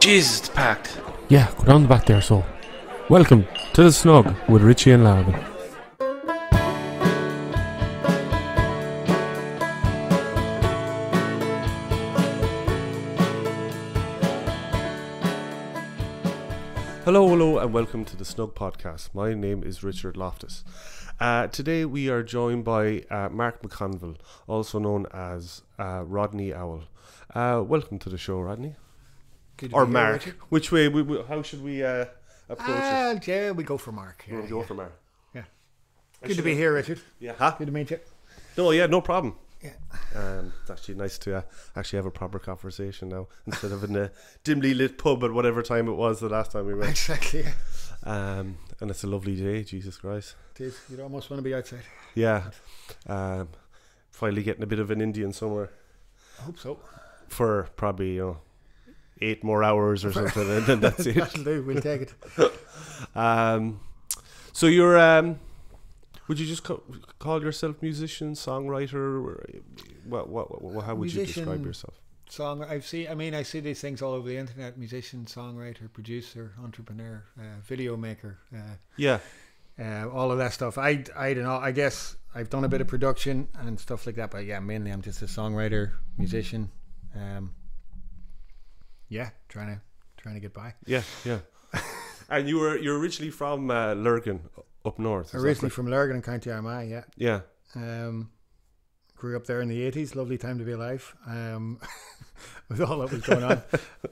Jesus, it's packed. Yeah, go down the back there, so. Welcome to the Snug with Richie and Lurgan. Hello, and welcome to the Snug podcast. My name is Richard Loftus. Today we are joined by Mark McConvillie, also known as Rodney Owl. Welcome to the show, Rodney. Or Mark. Here, which way? How should we approach it? Yeah, we go for Mark. Yeah, go for Mark. Yeah. Good to be here, Richard. Yeah. Good to meet you. No, yeah, no problem. Yeah. It's actually nice to actually have a proper conversation now instead of in a dimly lit pub at whatever time it was the last time we went. Exactly. Yeah. And it's a lovely day, Jesus Christ. It is. You'd almost want to be outside. Yeah. Finally getting a bit of an Indian somewhere. I hope so. For probably 8 more hours or something, and then that's it. That'll do. We'll take it. So you're would you just call yourself musician, songwriter? How would you describe yourself? I see these things all over the internet: musician, songwriter, producer, entrepreneur, video maker. All of that stuff. I don't know. I guess I've done a bit of production and stuff like that, but yeah, mainly I'm just a songwriter, musician. Trying to get by. Yeah. And you're originally from Lurgan, up north. Originally from Lurgan in County Armagh, yeah. Yeah. Grew up there in the 80s. Lovely time to be alive. With all that was going on.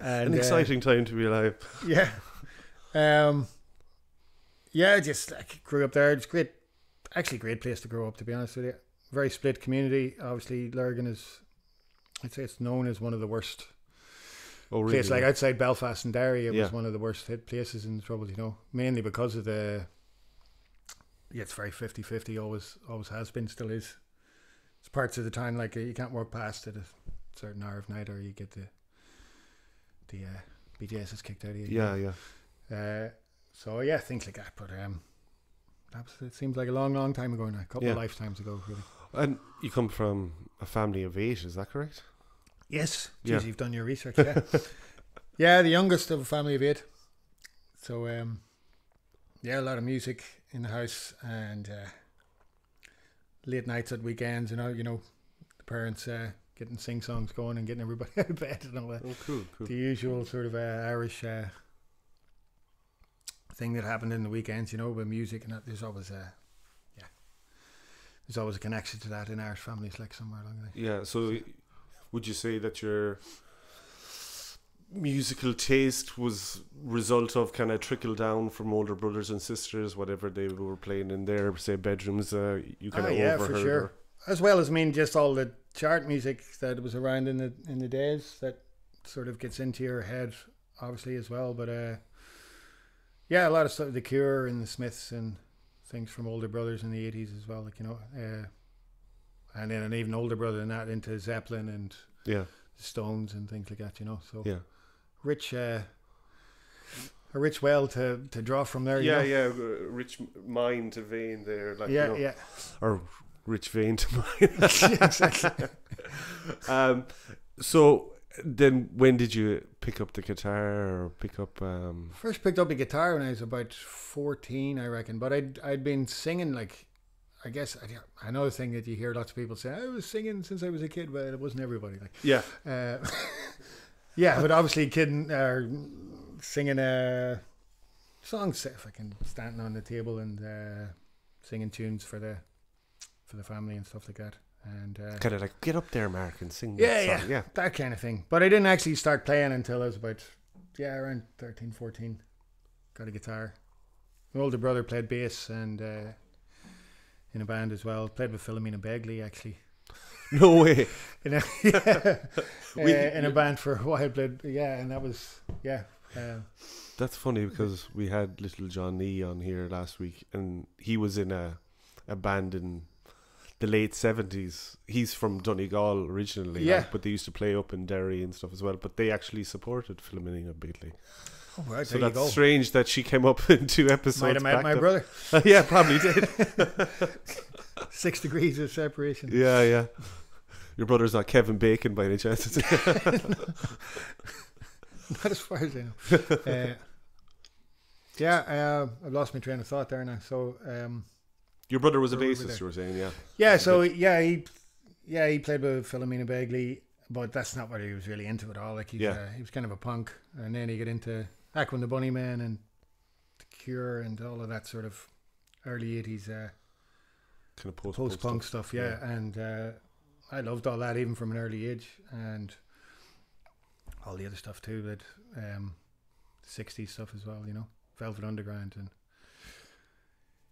And, an exciting time to be alive. Yeah. Just grew up there. It's great. Actually, great place to grow up, to be honest with you. Very split community. Obviously, Lurgan is, I'd say it's known as one of the worst. Oh, really? Place, like outside Belfast and Derry, it was one of the worst hit places in trouble, mainly because of it's very 50-50, always has been, still is. It's parts of the town, like you can't walk past at a certain hour of night or you get the BJS is kicked out of you. Yeah. So yeah, things like that, but it seems like a long time ago now, a couple of lifetimes ago, really. And you come from a family of 8, is that correct? Yes. Jeez, you've done your research, yeah. Yeah, the youngest of a family of 8. So, a lot of music in the house and late nights at weekends, the parents getting sing-songs going and getting everybody out of bed and all that. Oh, cool. The usual sort of Irish thing that happened in the weekends, with music and that. There's always a connection to that in Irish families, like somewhere along there. Yeah, so would you say that your musical taste was result of kind of trickle down from older brothers and sisters, whatever they were playing in their, say, bedrooms? You kind of overheard? For sure. As well as just all the chart music that was around in the days that sort of gets into your head, obviously, as well. But a lot of stuff, The Cure and the Smiths and things from older brothers in the 80s as well, and then an even older brother than that into Zeppelin and the Stones and things like that, So a rich well to draw from there. Rich mine to vein there, or rich vein to mine. Exactly. So then, when did you pick up the guitar or pick up? First picked up a guitar when I was about 14, I reckon. But I'd been singing, like, I guess another thing that you hear lots of people say, I was singing since I was a kid, but it wasn't everybody. Like, but obviously singing songs, fucking standing on the table and singing tunes for the family and stuff like that. And kind of like, get up there, Mark, and sing that song. Yeah, that kind of thing. But I didn't actually start playing until I was about around 13, 14. Got a guitar. My older brother played bass and in a band as well. Played with Philomena Begley, actually. No way. In a band for a while. And that was that's funny because we had little John Nee on here last week, and he was in a band in the late 70s. He's from Donegal originally, but they used to play up in Derry and stuff as well. But they actually supported Philomena Begley. Oh, right, so that's strange that she came up in 2 episodes. Might have met my brother. Yeah, probably did. 6 degrees of separation. Yeah. Your brother's not Kevin Bacon by any chance. Not as far as I know. I've lost my train of thought there now. So, your brother was a bassist, you were saying, yeah. Yeah, so he played with Philomena Begley, but that's not what he was really into at all. Like he was kind of a punk, and then he got into Aqua and the Bunnymen and The Cure and all of that sort of early 80s kind of post-punk stuff. Yeah. And I loved all that even from an early age, and all the other stuff too, that 60s stuff as well, you know, Velvet Underground, and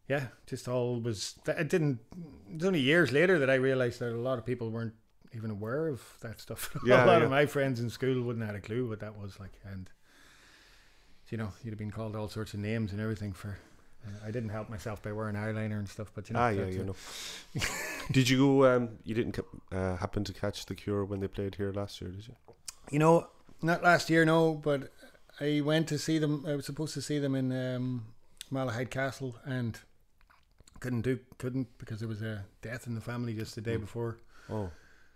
yeah, just all was. It was only years later that I realised that a lot of people weren't even aware of that stuff. Yeah, a lot of my friends in school wouldn't have had a clue what that was like, and you know, you'd have been called all sorts of names and everything for. I didn't help myself by wearing eyeliner and stuff, but you know. You know. Did you go? You didn't happen to catch The Cure when they played here last year, did you? You know, not last year, no, but I went to see them. I was supposed to see them in Malahide Castle, and couldn't because there was a death in the family just the day before. Oh,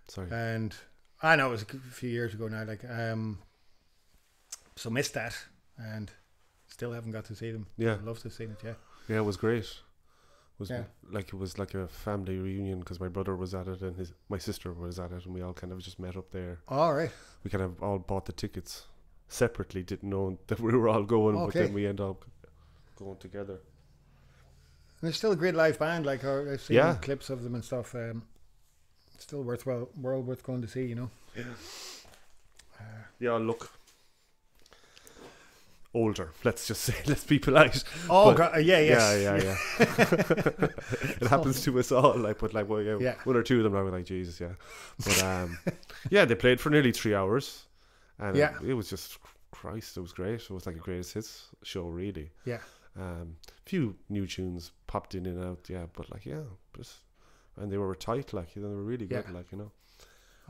sorry. And I know it was a few years ago now. Like, so missed that, and still haven't got to see them. Yeah, I'd love to see it. Yeah, yeah, it was great. It was like a family reunion because my brother was at it and my sister was at it, and we all kind of just met up there. All right. We kind of all bought the tickets separately, didn't know that we were all going, but then we ended up going together. And it's still a great live band. Like I've seen clips of them and stuff. Still well worth going to see. You know. Yeah. Look. Older, let's just say, let's be polite. Oh, yeah. It happens to us all. Like, but like, well, one or two of them are like, Jesus, yeah. But yeah, they played for nearly 3 hours, and it was just Christ. It was great. It was like a greatest hits show, really. Yeah. Few new tunes popped in and out, but like, and they were tight, like, you know, they were really good, like, you know.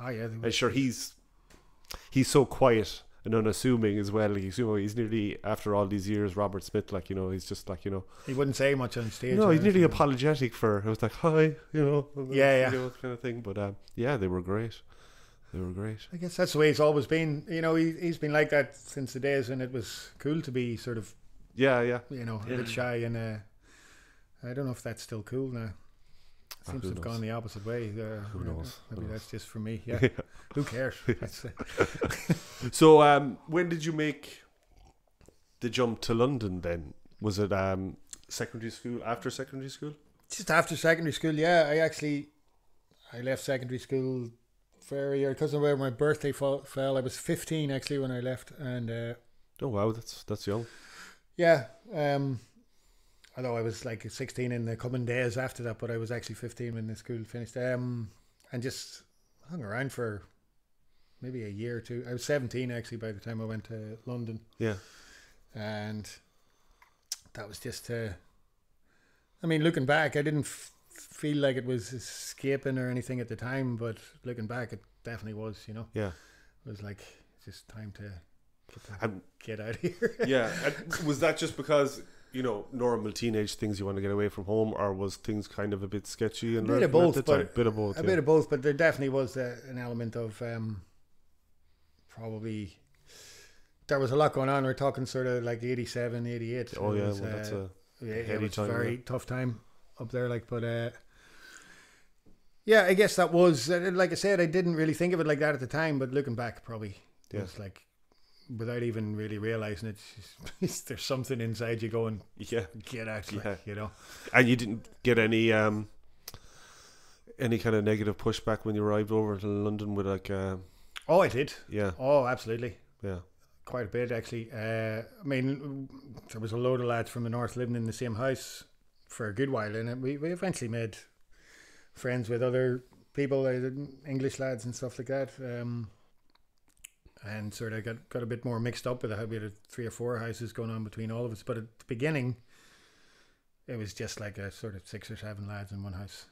Oh yeah. And sure, he's so quiet and unassuming as well. He's nearly, after all these years, Robert Smith, like, you know, he's just like, you know, he wouldn't say much on stage. No, he's nearly apologetic for. It was like, hi, you know, you know, kind of thing. But they were great. They were great. I guess that's the way he's always been. You know, he's been like that since the days when it was cool to be sort of, you know, a bit shy, and I don't know if that's still cool now. It seems to have gone the opposite way. Who knows? Maybe that's just for me. Yeah. Who cares? So, when did you make the jump to London then? Was it secondary school, after secondary school? Just after secondary school, yeah. I left secondary school very early because of where my birthday fell. I was 15 actually when I left, and oh wow, that's young. Yeah. Although I was like 16 in the coming days after that, but I was actually 15 when the school finished. And just hung around for maybe a year or two. I was 17 actually by the time I went to London. Yeah. And that was just I mean, looking back, I didn't feel like it was escaping or anything at the time, but looking back, it definitely was, you know. Yeah. It was like, just time to get out of here. Yeah. And was that just because, you know, normal teenage things you want to get away from home, or was things kind of a bit sketchy? And a bit of both, bit of both, but there definitely was an element of probably there was a lot going on. We're talking sort of like 87, 88. Oh yeah, well, that's a heady time, very tough time up there. Like, but yeah, I guess that was like I said, I didn't really think of it like that at the time, but looking back, probably it was like, without even really realising it, there's something inside you going, get out, like, you know. And you didn't get any kind of negative pushback when you arrived over to London with like... Oh, I did. Yeah. Oh, absolutely. Yeah. Quite a bit, actually. I mean, there was a load of lads from the north living in the same house for a good while, and we eventually made friends with other people, English lads and stuff like that. And sort of got a bit more mixed up with it. We had 3 or 4 houses going on between all of us. But at the beginning, it was just like a sort of 6 or 7 lads in one house.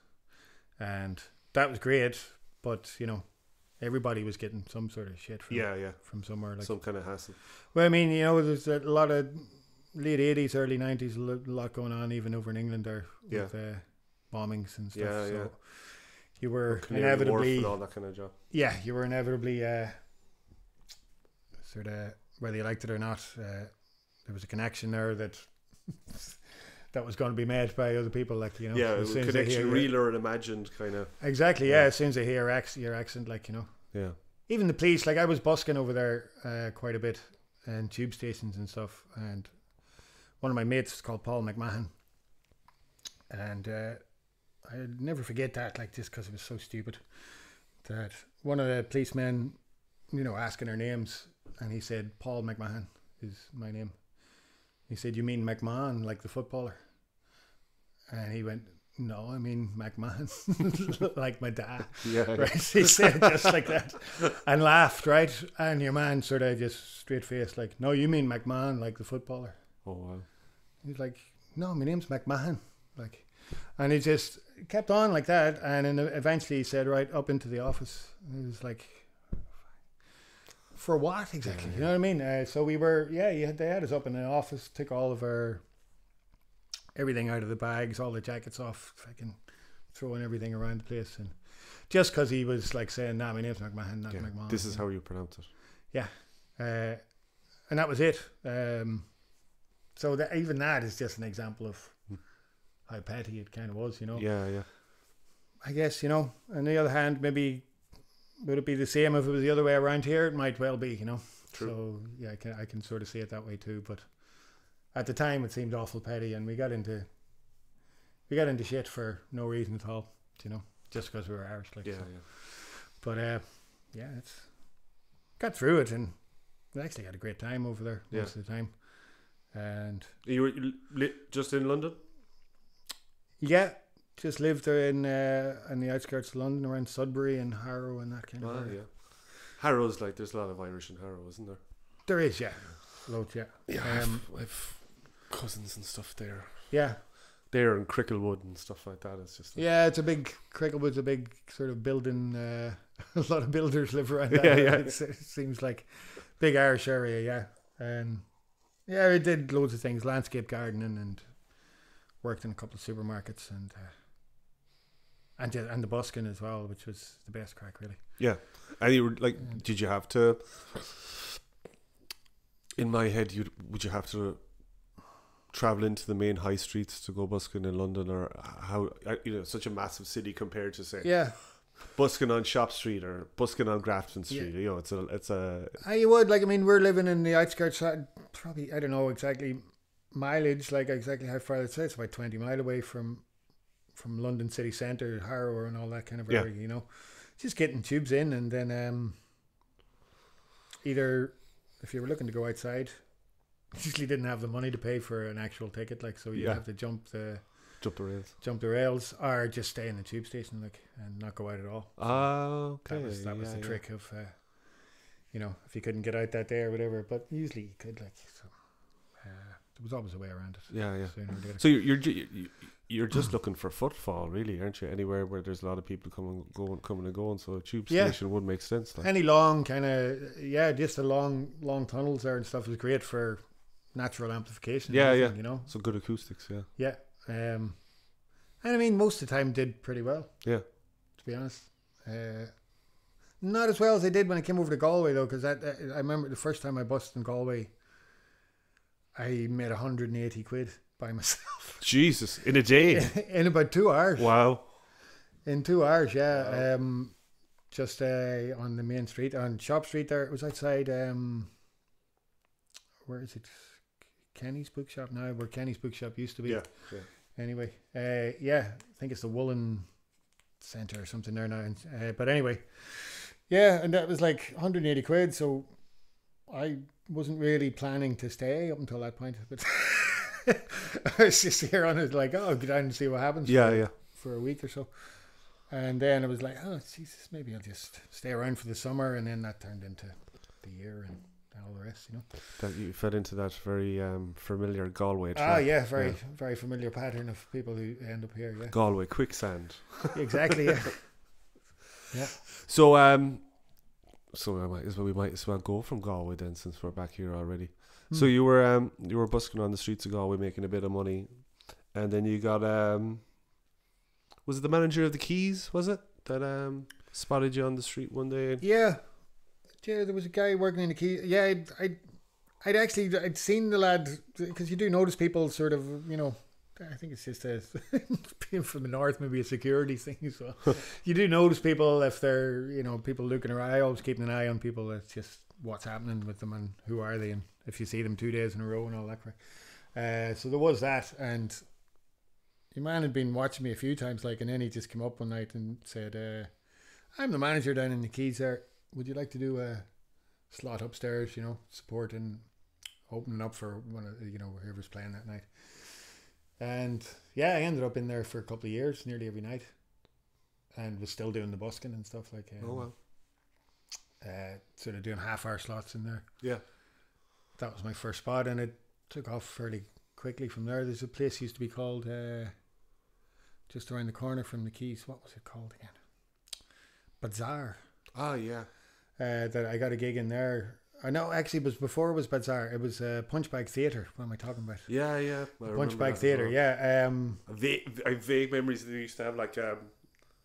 And that was great. But, you know, everybody was getting some sort of shit from somewhere. Like, some kind of hassle. Well, I mean, you know, there's a lot of late 80s, early 90s, a lot going on even over in England there with bombings and stuff. Yeah, so you were inevitably... and all that kind of job. Yeah, you were inevitably... sort of whether you liked it or not, there was a connection there that that was going to be made by other people, like, you know. Yeah, as soon as they connection, hear real or imagined, kind of. Exactly, yeah. As soon as they hear your accent, like, you know. Yeah. Even the police, like, I was busking over there quite a bit, and tube stations and stuff, and one of my mates is called Paul McMahon, and I'd never forget that, like, just because it was so stupid, that one of the policemen, you know, asking their names, and he said, Paul McMahon is my name. He said, you mean McMahon, like the footballer? And he went, no, I mean McMahon, like my dad. Yeah. Right? He said it just like that, and laughed, right? And your man sort of just straight faced, like, no, you mean McMahon, like the footballer. Oh, wow. He's like, no, my name's McMahon. Like, and he just kept on like that, and then eventually he said, right, up into the office. And it was like, for what exactly? You know what I mean? So we were, they had us up in the office, took all of our everything out of the bags, all the jackets off, fucking throwing everything around the place, and just because he was like saying, nah, my name's McMahon, not McMahon. This is how you pronounce it. Yeah. And that was it. So that, even that is just an example of how petty it kind of was, you know. Yeah, yeah. I guess, you know. On the other hand, maybe would it be the same if it was the other way around here? It might well be, you know. True. So yeah, I can sort of see it that way too. But at the time, it seemed awful petty, and we got into shit for no reason at all, you know, just because we were Irish, like. Yeah, so. yeah. But yeah, it's got through it, and we actually had a great time over there most of the time. And You were just in London? yeah, just lived there in the outskirts of London, around Sudbury and Harrow and that kind of area. Yeah. Harrow's like, there's a lot of Irish in Harrow, isn't there? There is, yeah. Loads, yeah. Yeah, I've cousins and stuff there. Yeah. There and Cricklewood and stuff like that. It's just like, Yeah, it's a big, Cricklewood's a big sort of building, a lot of builders live around that. Yeah, yeah. It seems like big Irish area, yeah. And yeah, we did loads of things, landscape gardening, and worked in a couple of supermarkets, and the busking as well, which was the best crack, really. yeah. And you were like, did you have to? In my head, would you have to travel into the main high streets to go busking in London, or how? You know, such a massive city compared to, say, Yeah. busking on Shop Street or busking on Grafton Street. Yeah. You know, it's a. You would, like, I mean, we're living in the outskirts, probably, I don't know exactly mileage, like exactly how far it's about 20 mile away from London city centre, Harrow and all that kind of area, you know. Just getting tubes in, and then either if you were looking to go outside, usually didn't have the money to pay for an actual ticket, like, so you'd have to jump the rails, or just stay in the tube station, like, and not go out at all. Okay. That was the trick of, you know, if you couldn't get out that day or whatever, but usually you could, like, so there was always a way around it. Yeah, yeah. Sooner or later. So you're just looking for footfall, really, aren't you? Anywhere where there's a lot of people coming and going, so a tube station would make sense. Like. Any long kind of just the long tunnels there and stuff is great for natural amplification. Yeah, you know. So good acoustics, yeah. Yeah, and I mean most of the time did pretty well. Yeah. To be honest, not as well as I did when I came over to Galway though, because I remember the first time I busted in Galway, I made 180 quid by myself. Jesus, in a day? In about 2 hours. Wow. In 2 hours, yeah. Wow. Just on the main street, on Shop Street there. It was outside, where is it? Kenny's Bookshop now, where Kenny's Bookshop used to be. Yeah. Anyway, I think it's the Woolen Centre or something there now. But anyway, yeah, and that was like 180 quid, so I wasn't really planning to stay up until that point, but I was just here on it like, oh, go down and see what happens. For a week or so, and then I was like, oh Jesus, maybe I'll just stay around for the summer, and then that turned into the year and all the rest, you know. That you fed into that very familiar Galway track. Ah, yeah, very familiar pattern of people who end up here. Yeah, Galway quicksand. Exactly. Yeah. Yeah. So we might as well go from Galway then, since we're back here already. So you were busking on the streets of Galway, making a bit of money, and then you got was it the manager of the Keys? Was it that spotted you on the street one day? Yeah, there was a guy working in the Keys. Yeah, I'd seen the lad, because you do notice people sort of, you know, I think it's just being from the north, maybe a security thing. So you do notice people if they're, you know, people looking around. I always keep an eye on people. It's just what's happening with them and who are they, and if you see them 2 days in a row and all that crap. So there was that, and your man had been watching me a few times, like, and then he just came up one night and said, "I'm the manager down in the Keys there. Would you like to do a slot upstairs? You know, supporting, opening up for one of, you know, whoever's playing that night." And yeah, I ended up in there for a couple of years, nearly every night, and was still doing the busking and stuff like. Oh wow! Sort of doing half-hour slots in there. Yeah, that was my first spot, and it took off fairly quickly from there. There's a place used to be called just around the corner from the Keys. What was it called again? Bazaar. Ah, yeah. That I got a gig in there. I know, actually, it was before it was Bazaar. It was Punchbag Theatre. What am I talking about? Yeah, yeah. Punchbag Theatre, well. Yeah. I have vague memories that they used to have, like,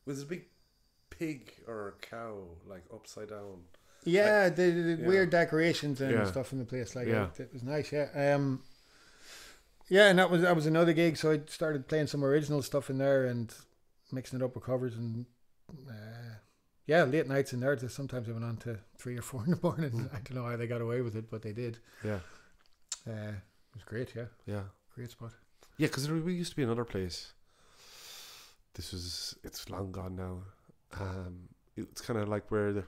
was it a big pig or a cow, like, upside down? Yeah, like, the weird decorations and stuff in the place. Like, it was nice, yeah. Yeah, and that was another gig, so I started playing some original stuff in there and mixing it up with covers, and yeah, late nights in there. Sometimes I went on to 3 or 4 in the morning. I don't know how they got away with it, but they did. Yeah. It was great, yeah. Yeah. Great spot. Yeah, because there used to be another place. It's long gone now. It's kind of like where the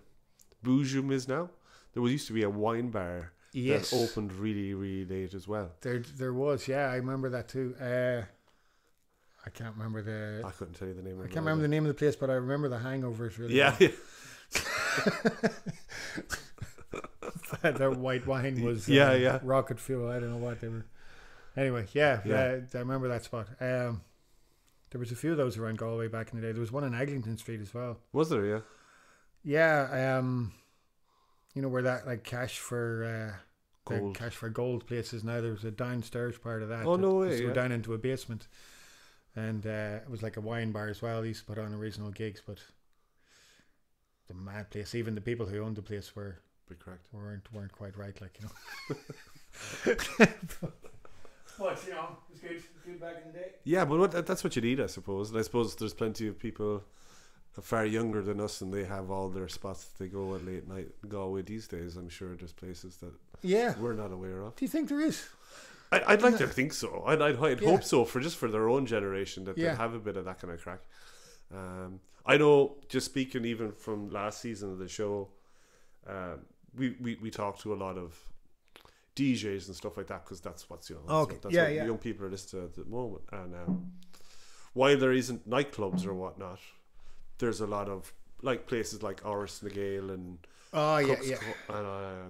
Boojum is now. There used to be a wine bar that opened really, really late as well. There was, yeah. I remember that too. I can't remember I couldn't tell you the name. I can't remember the name of the place, but I remember the hangovers really. Yeah. Well. Their white wine was rocket fuel. I don't know what they were. Anyway, I remember that spot. There was a few of those around Galway back in the day. There was one on Eglinton Street as well. Was there? Yeah. Yeah. You know where that, like, cash for gold places now. There was a downstairs part of that. Oh, no way! So down into a basement. And it was like a wine bar as well. They used to put on original gigs, but the mad place. Even the people who owned the place weren't quite right, like, you know. But you know, it was good back in the day. Yeah, but that's what you need, I suppose. And I suppose there's plenty of people far younger than us, and they have all their spots that they go at late night in Galway these days. I'm sure there's places that we're not aware of. Do you think there is? I'd like to think so. I'd hope so for their own generation that they'll have a bit of that kind of crack. I know, just speaking even from last season of the show, we talked to a lot of DJs and stuff like that, because that's what's that's what young people are listening to at the moment. And while there isn't nightclubs or whatnot, there's a lot of, like, places like Oris Nagale and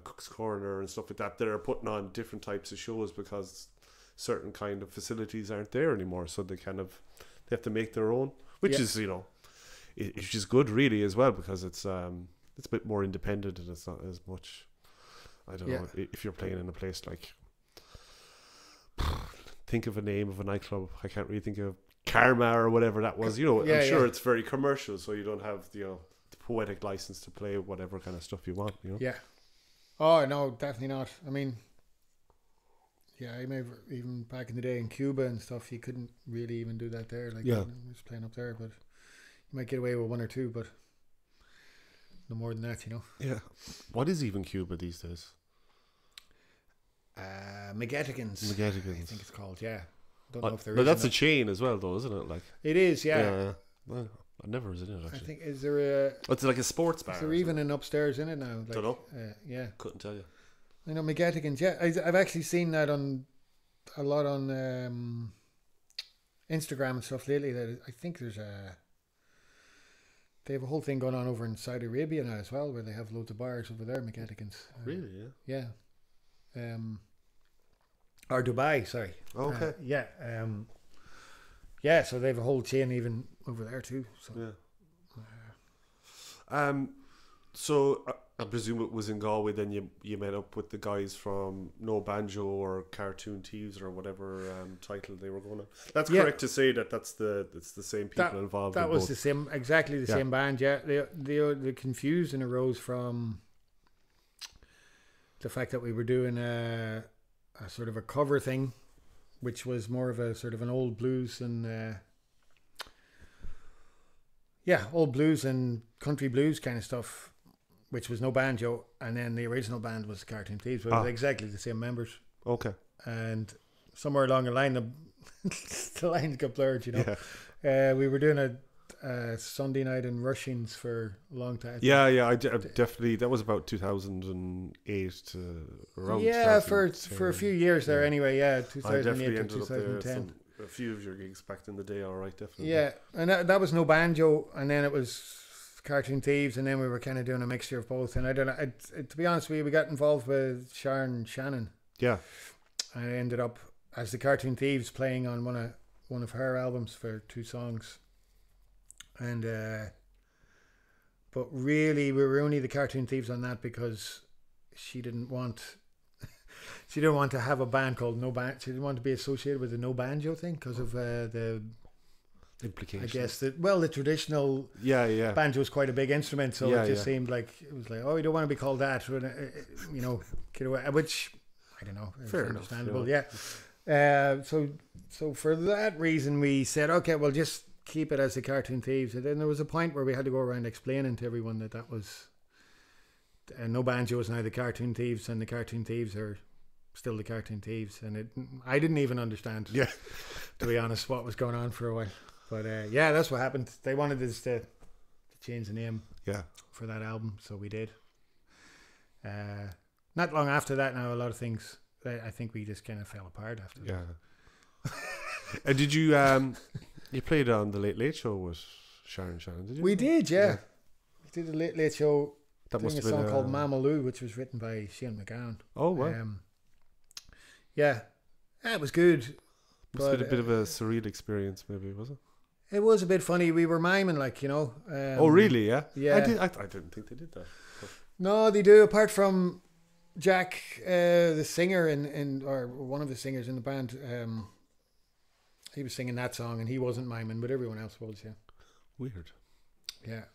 Cook's Corner and stuff like that are putting on different types of shows because certain kind of facilities aren't there anymore, so they have to make their own, which is, you know, it's just good really as well, because it's a bit more independent and it's not as much, I don't know, if you're playing in a place like, think of a name of a nightclub, I can't really think of, Karma or whatever that was, you know. I'm sure it's very commercial, so you don't have the poetic license to play whatever kind of stuff you want, you know. Yeah. Oh no, definitely not. I mean, I remember even back in the day in Cuba and stuff, you couldn't really even do that there. Like, I was playing up there, but you might get away with 1 or 2, but no more than that, you know. Yeah. What is even Cuba these days? McGettigans. I think it's called. Yeah. Don't know if there is. But that's a chain as well, though, isn't it? Like, it is. Yeah. Well, I never was in it, actually. I think, is there a... It's like a sports bar. Is there even an upstairs in it now? Like, don't know. Yeah. Couldn't tell you. I know McGettigans, yeah. I've actually seen that a lot on Instagram and stuff lately. That I think they have a whole thing going on over in Saudi Arabia now as well, where they have loads of bars over there, McGettigans. Really, yeah? Yeah. Or Dubai, sorry. Okay. So they have a whole chain even over there too. So. Yeah. So I presume it was in Galway. Then you met up with the guys from No Banjo or Cartoon Thieves or whatever title they were going on. That's correct to say that it's the same people involved. That in was both. The same, exactly the same band. Yeah, the confusion arose from the fact that we were doing a sort of a cover thing, which was more of a sort of an old blues and old blues and country blues kind of stuff, which was No Banjo, and then the original band was the Cartoon Thieves, but it was exactly the same members. Okay. And somewhere along the line, the lines got blurred, you know. Yeah. We were doing a Sunday night in Rushings for a long time. Yeah, I definitely. That was about 2008 to around. Yeah, for a few years there anyway. Yeah, I 2008 definitely to ended up 2010. there. A few of your gigs back in the day, all right, definitely. Yeah, and that was No Banjo, and then it was Cartoon Thieves, and then we were kind of doing a mixture of both. And I don't know, to be honest with you, we got involved with Sharon Shannon. Yeah. I ended up as the Cartoon Thieves playing on one of her albums for 2 songs. And but really we were only the Cartoon Thieves on that because she didn't want to have a band called No Banjo. She didn't want to be associated with the No Banjo thing because of the implications. I guess the traditional banjo is quite a big instrument, so it just seemed like it was like, oh, you don't want to be called that, you know, which I don't know, fair understandable. enough, So for that reason, we said, okay, we'll just keep it as the Cartoon Thieves. And then there was a point where we had to go around explaining to everyone that was No Banjo is now the Cartoon Thieves, and the Cartoon Thieves are still the Cartoon Thieves. And I didn't even understand, to be honest, what was going on for a while. But that's what happened. They wanted us to change the name for that album, so we did. Not long after that, now a lot of things, I think we just kind of fell apart after that. Yeah. And did you you played on the Late Late Show with Sharon Shannon, did you? We did, yeah. We did the Late Late Show. That must doing have a been song called Mama Lou, which was written by Shane McGowan. Oh wow. Yeah, it was good. Must have been a bit of a surreal experience, maybe, was it? It was a bit funny. We were miming, like, you know. Oh really? Yeah. Yeah. I didn't think they did that. No, they do. Apart from Jack, the singer or one of the singers in the band, he was singing that song and he wasn't miming, but everyone else was. Yeah. Weird. Yeah.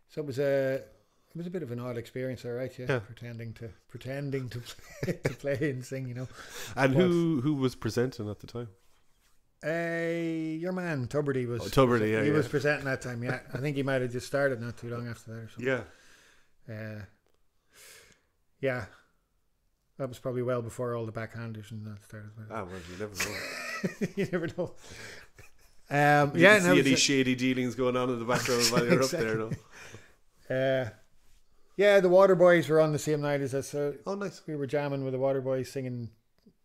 So it was a bit of an odd experience, all right. Yeah. Pretending to play and sing, you know. And who was presenting at the time? Your man Tuberty was. Oh, Tuberty, he was presenting that time. Yeah, I think he might have just started not too long after that or something. Yeah. Yeah. That was probably well before all the backhanders and that started. Well, you never know. You never know. You can see any shady dealings going on in the background while you're up there, no? The Waterboys were on the same night as us. So oh, nice. We were jamming with the Waterboys, singing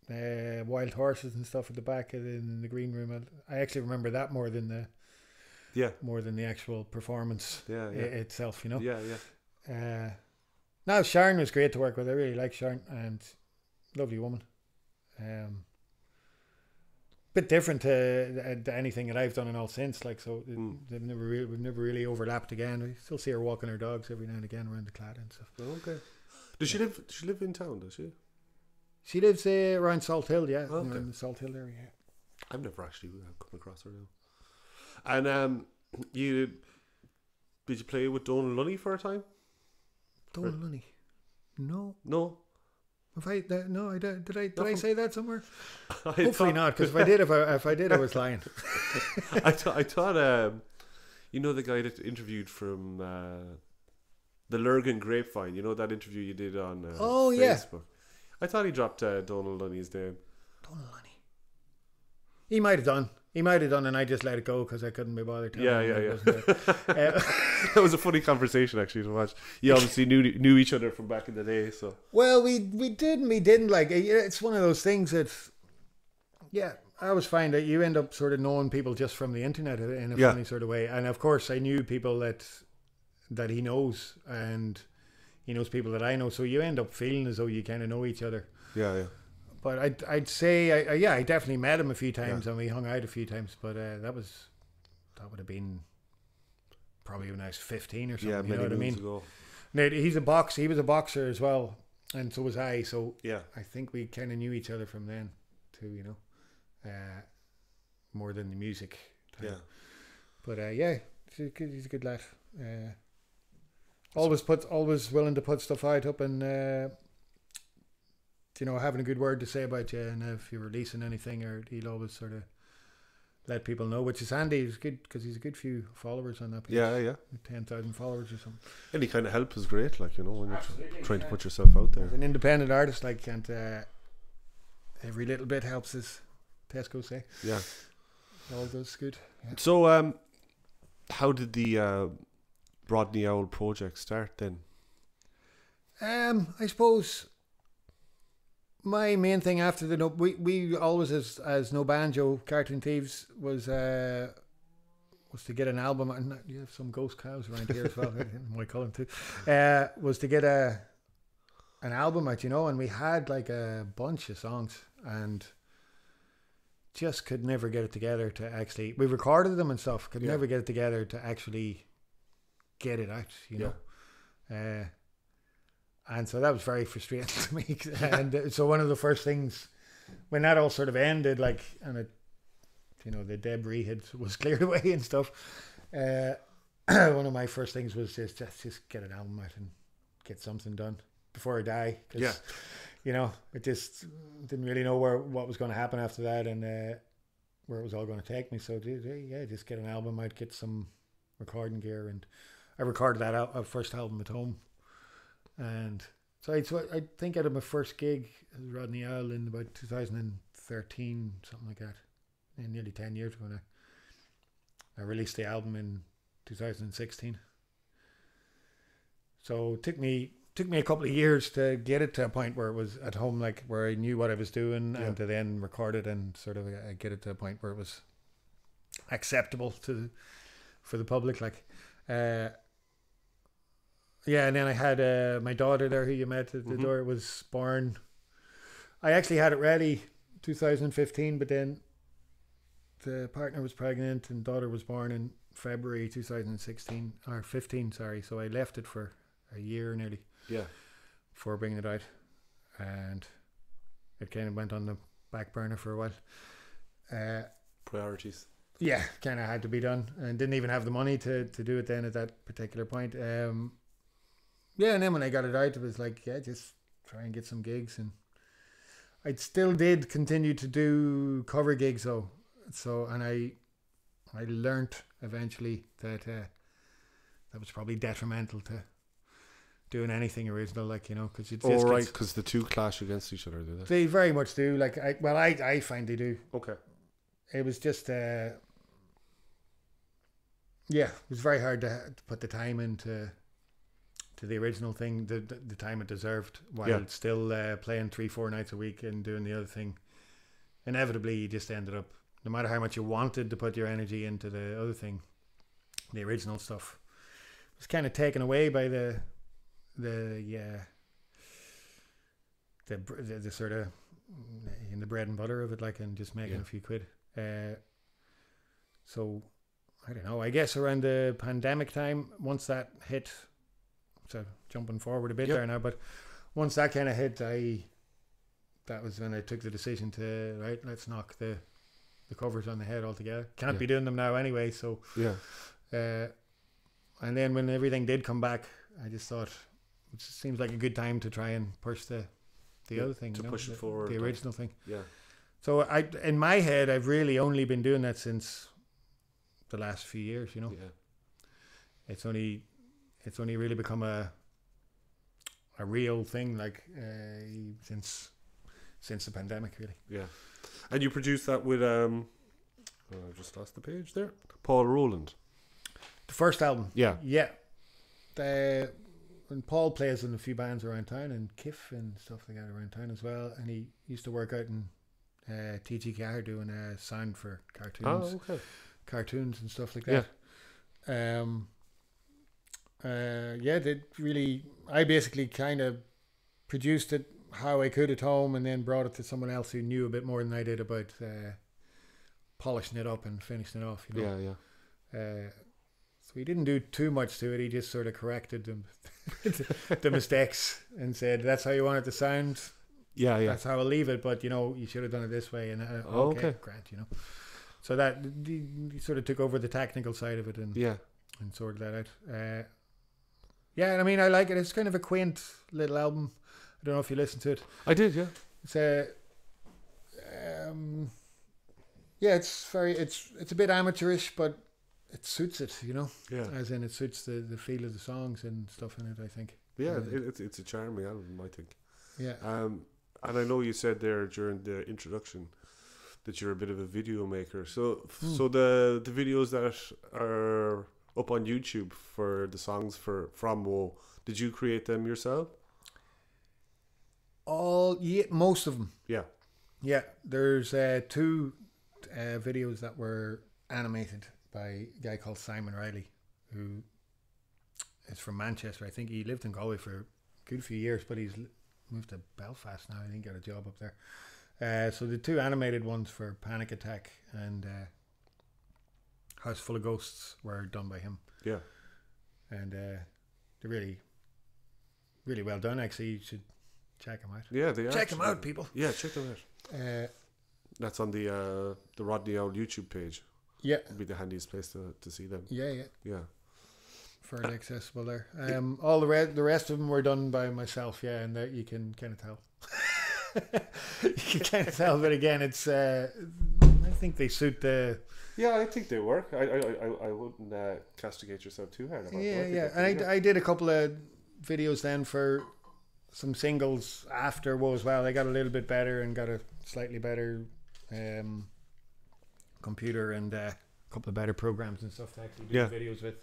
Wild Horses and stuff at the back in the green room. I actually remember that more than the actual performance itself, you know. Yeah. Now Sharon was great to work with. I really like Sharon, and lovely woman. Bit different to anything that I've done and all since. Like, so we've never really overlapped again. We still see her walking her dogs every now and again around the clad and stuff. Okay. Does she live in town? Does she? She lives around Salt Hill. Yeah, around the Salt Hill area. I've never actually come across her now. And did you play with Donal Lunny for a time? Donal Lunny? No. Did I say that somewhere? Hopefully not, because if I did, I was lying. I thought you know the guy that interviewed from the Lurgan Grapevine. You know that interview you did on Facebook. I thought he dropped Donal Lunny's name. Donal Lunny. He might have done. And I just let it go because I couldn't be bothered. Yeah. That was a funny conversation actually to watch. You obviously knew each other from back in the day, so. Well, we did and we didn't. Like, it's one of those things that, I always find that you end up sort of knowing people just from the internet in a funny sort of way. And of course, I knew people that he knows, and he knows people that I know. So you end up feeling as though you kind of know each other. Yeah. But I'd say I definitely met him a few times and we hung out a few times. But that would have been probably when I was 15 or something. Yeah, you know what I mean? Ago. Now, he was a boxer as well, and so was I. So I think we kind of knew each other from then too. You know, more than the music time. Yeah. But he's a good lad. always willing to put stuff out up, and having a good word to say about you, and if you're releasing anything, or he'll always sort of let people know, which is handy. It's good because he's a good few followers on that page. Yeah. 10,000 followers or something. Any kind of help is great, like, when you're trying to put yourself out there. As an independent artist, like, and every little bit helps, as Tesco say. Yeah. All those good. Yeah. So, how did the Rodney Owl project start then? I suppose my main thing after we always as No Banjo Cartoon Thieves was to get an album, and you have some ghost cows around here as well. My colour too. Was to get an album out, and we had like a bunch of songs and just could never get it together to actually. We recorded them and stuff, could never get it together to actually get it out, know. And so that was very frustrating to me. And so one of the first things when that all sort of ended, like, and it, the debris was cleared away and stuff. One of my first things was just get an album out and get something done before I die. Cause, it just didn't really know what was going to happen after that, and where it was all going to take me. So just get an album out, get some recording gear, and I recorded that first album at home. And so I think I had my first gig as Rodney Owl in about 2013, something like that. Nearly 10 years ago now. I released the album in 2016. So it took me a couple of years to get it to a point where it was at home, like where I knew what I was doing, and to then record it and sort of get it to a point where it was acceptable for the public, like. And then I had my daughter there, who you met at the door, was born. I actually had it ready 2015, but then the partner was pregnant and daughter was born in February 2016 or 15, sorry. So I left it for a year nearly. Yeah. Before bringing it out, and it kind of went on the back burner for a while. Priorities. Yeah, kind of had to be done, and didn't even have the money to do it then at that particular point. And then when I got it out, it was like, just try and get some gigs, and I still did continue to do cover gigs though. So, and I learnt eventually that that was probably detrimental to doing anything original, like, because it's just because the two clash against each other, do they? They very much do. Like, I find they do. Okay. It was just it was very hard to put the time into the original thing, the time it deserved, while still playing 3-4 nights a week and doing the other thing. Inevitably, you just ended up, no matter how much you wanted to put your energy into the other thing, the original stuff was kind of taken away by the sort of in the bread and butter of it, like, and just making a few quid. So I don't know, I guess around the pandemic time, once that hit, so jumping forward a bit there now, but once that kind of hit, that was when I took the decision to, let's knock the covers on the head altogether. Can't be doing them now anyway, so and then when everything did come back, I just thought it seems like a good time to try and push the other thing, to push it forward, the original thing. So in my head, I've really only been doing that since the last few years. It's only really become a real thing, like since the pandemic, really. Yeah. And you produced that with I just lost the page there. Paul Rowland. The first album. Yeah. And Paul plays in a few bands around town, and Kiff and stuff like that around town as well. And he used to work out in TGKR doing sound for cartoons. Oh, okay. Cartoons and stuff like that. I basically kind of produced it how I could at home, and then brought it to someone else who knew a bit more than I did about polishing it up and finishing it off. So he didn't do too much to it. He just sort of corrected them, the mistakes, and said, "That's how you want it to sound. That's how I'll leave it. But you should have done it this way." And okay, Grant. So that he sort of took over the technical side of it and sorted that out. Yeah, I mean, I like it. It's kind of a quaint little album. I don't know if you listened to it. I did, yeah. It's a, yeah, it's a bit amateurish, but it suits it, you know. Yeah. As in, it suits the feel of the songs and stuff in it, I think. Yeah, it's a charming album, I think. Yeah. And I know you said there during the introduction that you're a bit of a video maker. So the videos that are up on YouTube for the songs from Woe, did you create them yourself? Most of them. Yeah. Yeah, there's 2 videos that were animated by a guy called Simon Riley, who is from Manchester. I think he lived in Galway for a good few years, but he's moved to Belfast now. I think got a job up there. So the 2 animated ones for Panic Attack and House Full of Ghosts were done by him. Yeah. And they're really, really well done. Actually, you should check them out. Yeah, they are. Check them out, people. Yeah, check them out. That's on the Rodney Owl YouTube page. Yeah. Would be the handiest place to see them. Yeah. Yeah. Fairly accessible there. All the rest of them were done by myself. Yeah, and that you can kind of tell. You can kind of tell, but again, it's. I think they suit the. Yeah, I think they work. I wouldn't castigate yourself too hard about Yeah, it. yeah. And I did a couple of videos then for some singles after Woe as well. I got a little bit better and got a slightly better computer and a couple of better programs and stuff to actually do videos with.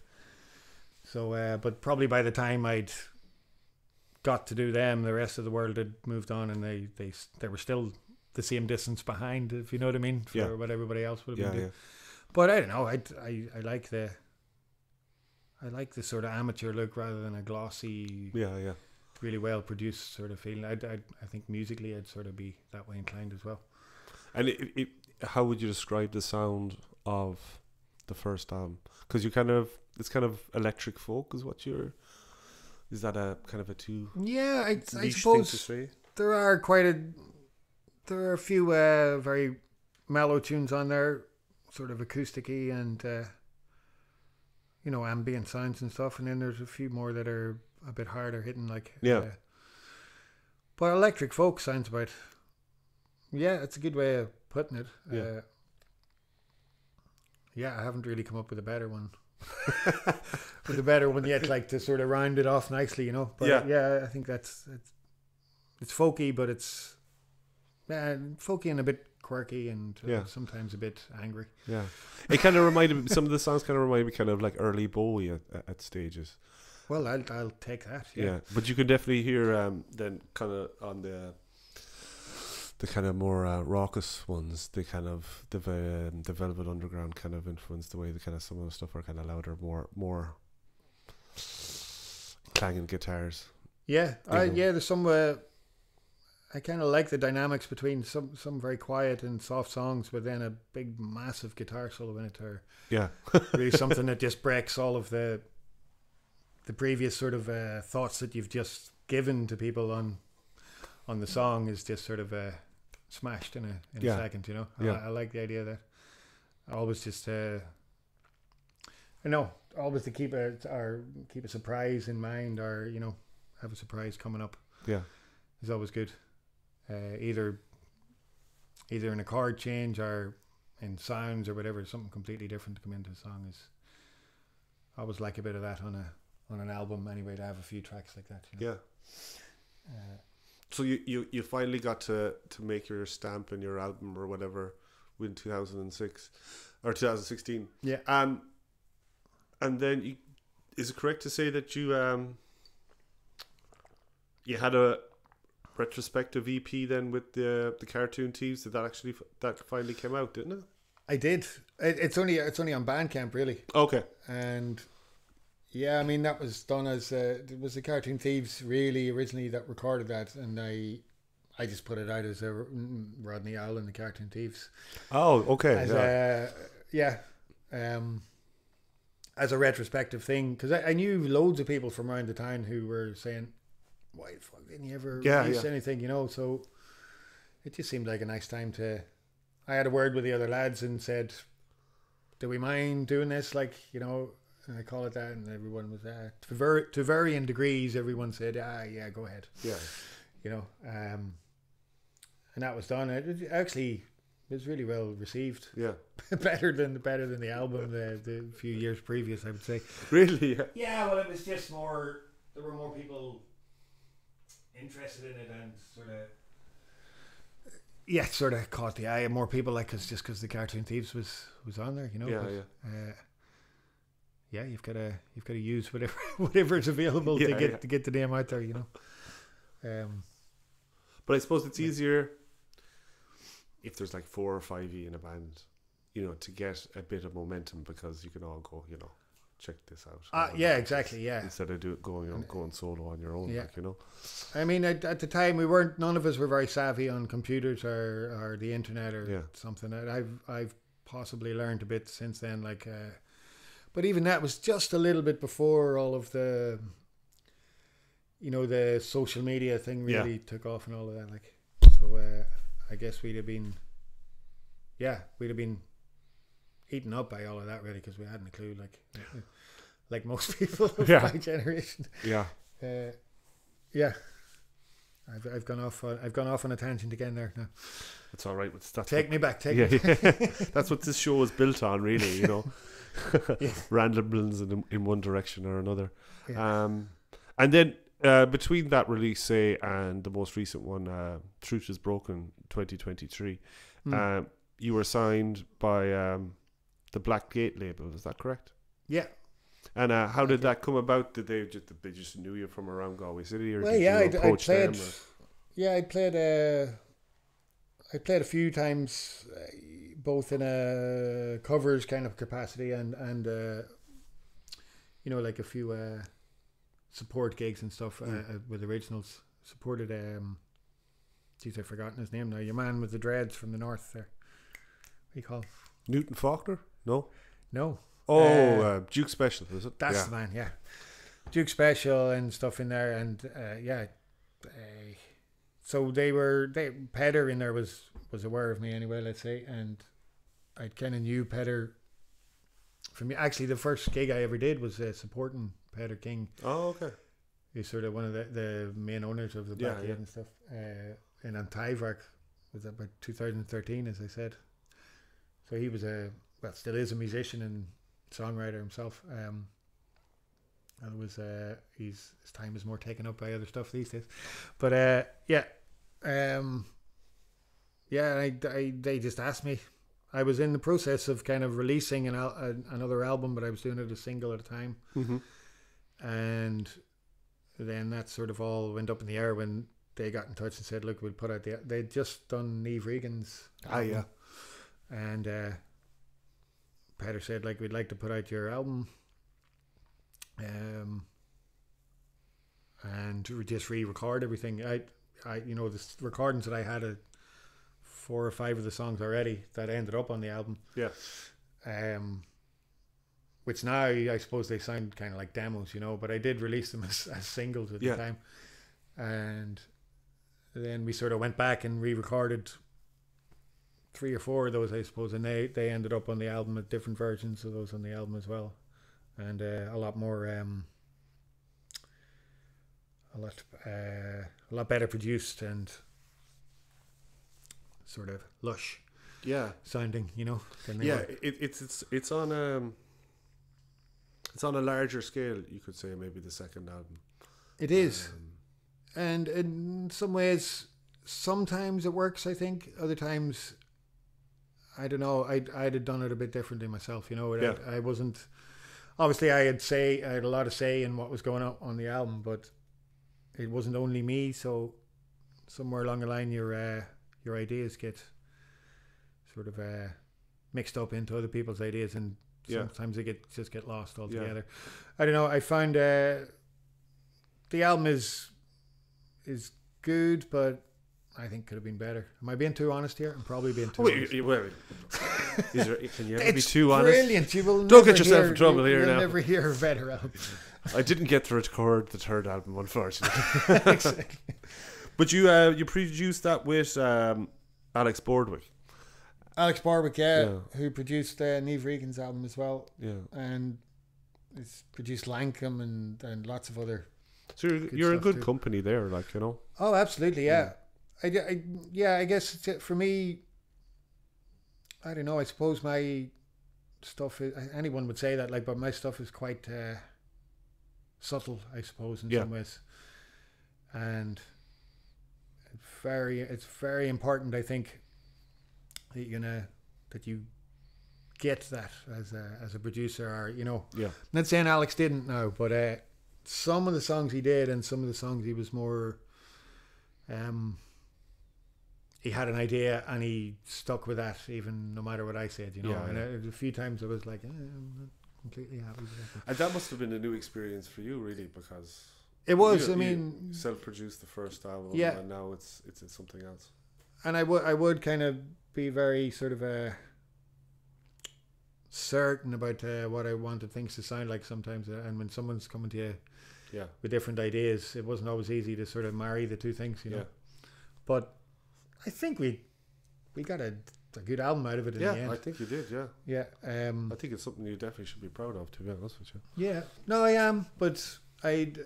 So, but probably by the time I'd got to do them, the rest of the world had moved on, and they were still the same distance behind, if you know what I mean, for what everybody else would have been doing. But I don't know. I like the sort of amateur look rather than a glossy, really well produced sort of feeling. I think musically I'd sort of be that way inclined as well. And how would you describe the sound of the first album? Because it's kind of electric folk is what you're. Is that a kind of a too? Yeah, I niche suppose thing to say? there are a few very mellow tunes on there, sort of acousticy and ambient sounds and stuff, and then there's a few more that are a bit harder hitting, like but electric folk sounds about. Yeah, it's a good way of putting it. I haven't really come up with a better one. Yet, like to sort of round it off nicely, you know. But I think it's folky, but it's folky and a bit quirky and sometimes a bit angry. Yeah, it kind of reminded some of the songs kind of remind me kind of like early Bowie at stages. Well, I'll take that. Yeah, but you can definitely hear then kind of on the kind of more raucous ones, the kind of the Velvet Underground kind of influence, the way the kind of some of the stuff are kind of louder, more clanging guitars. Yeah, there's some. I kind of like the dynamics between some very quiet and soft songs, but then a big, massive guitar solo in it, or really something that just breaks all of the previous sort of thoughts that you've just given to people on the song is just sort of smashed in a second, you know. I like the idea that I always just always to keep a surprise in mind, or have a surprise coming up is always good, either in a chord change or in sounds or whatever, something completely different to come into the song. Is I always like a bit of that on an album anyway, to have a few tracks like that, you know? So you finally got to make your stamp in your album or whatever in 2006 or 2016. Yeah. And then is it correct to say that you had a retrospective EP then with the cartoon Thieves? That finally came out, didn't it? I did. It's only on Bandcamp, really. Okay. And yeah, I mean, that was done as it was the Cartoon Thieves really originally that recorded that, and I just put it out as a Rodney Owl and the Cartoon Thieves. Oh, okay. As a retrospective thing, because I knew loads of people from around the town who were saying, "Why the fuck didn't you ever release anything?" You know, so it just seemed like a nice time to. I had a word with the other lads and said, "Do we mind doing this? Like, and I call it that, and everyone was to varying degrees. Everyone said, yeah, go ahead. Yeah. You know, and that was done. It actually was really well received. Yeah. better than the album the few years previous, I would say. Really? Yeah. Yeah, well, it was just more. There were more people interested in it, and sort of caught the eye of more people, like because the Cartoon Thieves was on there, you know. Yeah. You've got to use whatever is available to get the name out there, you know. But I suppose it's easier if there's like 4 or 5 in a band, you know, to get a bit of momentum, because you can all go, you know, check this out. Yeah, exactly. Yeah. Instead of going solo on your own, like, you know. I mean, at the time none of us were very savvy on computers or the internet or something. I've possibly learned a bit since then, like, but even that was just a little bit before all of the, you know, the social media thing really took off and all of that. Like, so I guess we'd have been eaten up by all of that, really, because we hadn't a clue, like most people of my generation. Yeah. I've gone off on a tangent again there now. It's all right. Take me back. That's what this show is built on, really, you know. Randomness in one direction or another. And then between that release, say, and the most recent one, Truth is Broken 2023, you were signed by the Black Gate label, is that correct? Yeah. And how did that come about? Did they just knew you from around Galway City, or did you approach them? Yeah, I played a few times, both in a covers kind of capacity and you know, like a few support gigs and stuff with originals. Supported I've forgotten his name now. Your man with the dreads from the north there. What do you call him? Newton Faulkner? No. Oh, Duke Special, is it? That's the man, yeah. Duke Special and stuff in there, and so Petter in there was aware of me anyway, let's say, and I kind of knew Petter. For me, actually, the first gig I ever did was supporting Petter King. Oh, okay. He's sort of one of the main owners of the Black Gate and stuff. In Antivark, was about 2013, as I said. So he was still is a musician and songwriter himself. And it was his time is more taken up by other stuff these days. But they just asked me. I was in the process of kind of releasing another album, but I was doing it a single at a time. Mm-hmm. And then that sort of all went up in the air when they got in touch and said, look, we'll put out they'd just done Niamh Regan's album. And Peter said, like, we'd like to put out your album, and just re-record everything. I you know, the recordings that I had 4 or 5 of the songs already that ended up on the album. Which now I suppose they sound kind of like demos, you know, but I did release them as singles at the time. And then we sort of went back and re-recorded 3 or 4 of those, I suppose, and they ended up on the album with different versions of those on the album as well, and a lot more a lot better produced and sort of lush sounding, you know. It's on a larger scale, you could say, maybe the second album. It is, and in some ways sometimes it works, I think. Other times, I don't know, I'd have done it a bit differently myself, you know. I wasn't, obviously I had a lot of say in what was going on the album, but it wasn't only me, so somewhere along the line your ideas get sort of mixed up into other people's ideas, and sometimes they just get lost altogether. I don't know, I found the album is good, but I think could have been better. Am I being too honest here? I'm probably being too honest. Can you ever be too honest? Brilliant. You will Don't get yourself in trouble here now. You'll never hear a better album. I didn't get to record the third album, unfortunately. Exactly. But you produced that with Alex Bordwick. Alex Bordwick, who produced Niamh Regan's album as well. Yeah. And it's produced Lankum and lots of other. So you're in good company there, like, you know. Oh, absolutely, yeah. I guess for me, I don't know. I suppose my stuff is, anyone would say that, like, but my stuff is quite subtle, I suppose, in some ways, and it's very important, I think, that that you get that as a producer, or not saying Alex didn't now, but some of the songs he did, and some of the songs he was more he had an idea and he stuck with that, even no matter what I said, and a few times I was like, I'm not completely happy with that. And that must have been a new experience for you, really, because it was. You self-produced the first album, and now it's something else. And I would kind of be very sort of certain about what I wanted things to sound like sometimes, and when someone's coming to you with different ideas, it wasn't always easy to sort of marry the two things, you know. But I think we got a good album out of it in the end. I think you did, yeah. I think it's something you definitely should be proud of, to be honest with you. Yeah, no, I am, but I'd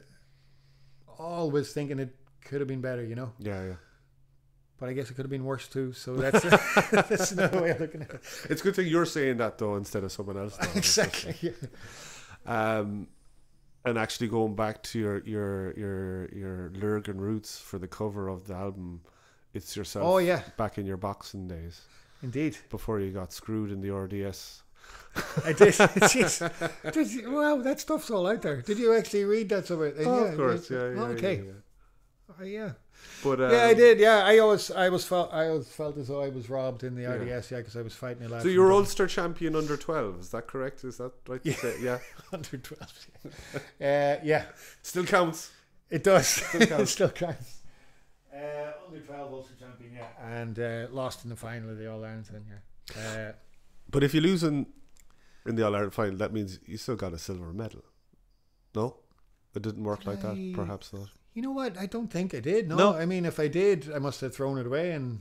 always thinking it could have been better, you know. Yeah. But I guess it could have been worse too. So that's another way of looking at it. It's a good thing you're saying that though, instead of someone else. Exactly. Yeah. And actually going back to your Lurgan roots for the cover of the album, it's yourself. Oh yeah. Back in your boxing days. Indeed. Before you got screwed in the RDS. I did. Jeez. Wow, that stuff's all out there. Did you actually read that somewhere? Oh, of course. Yeah. Okay. Yeah. But I did. Yeah, I always felt as though I was robbed in the RDS. Yeah, because I was fighting a lot. So you were Ulster champion under 12. Is that correct? Is that right? To say? Yeah. Under 12. Yeah. Still counts. It does. It still counts. Under 12 Ulster champion. Yeah, and lost in the final of the All Ireland thing. Yeah. But if you lose in the All Ireland final, that means you still got a silver medal. No, it didn't work like that. Perhaps not. You know what? I don't think I did. No. I mean, if I did, I must have thrown it away and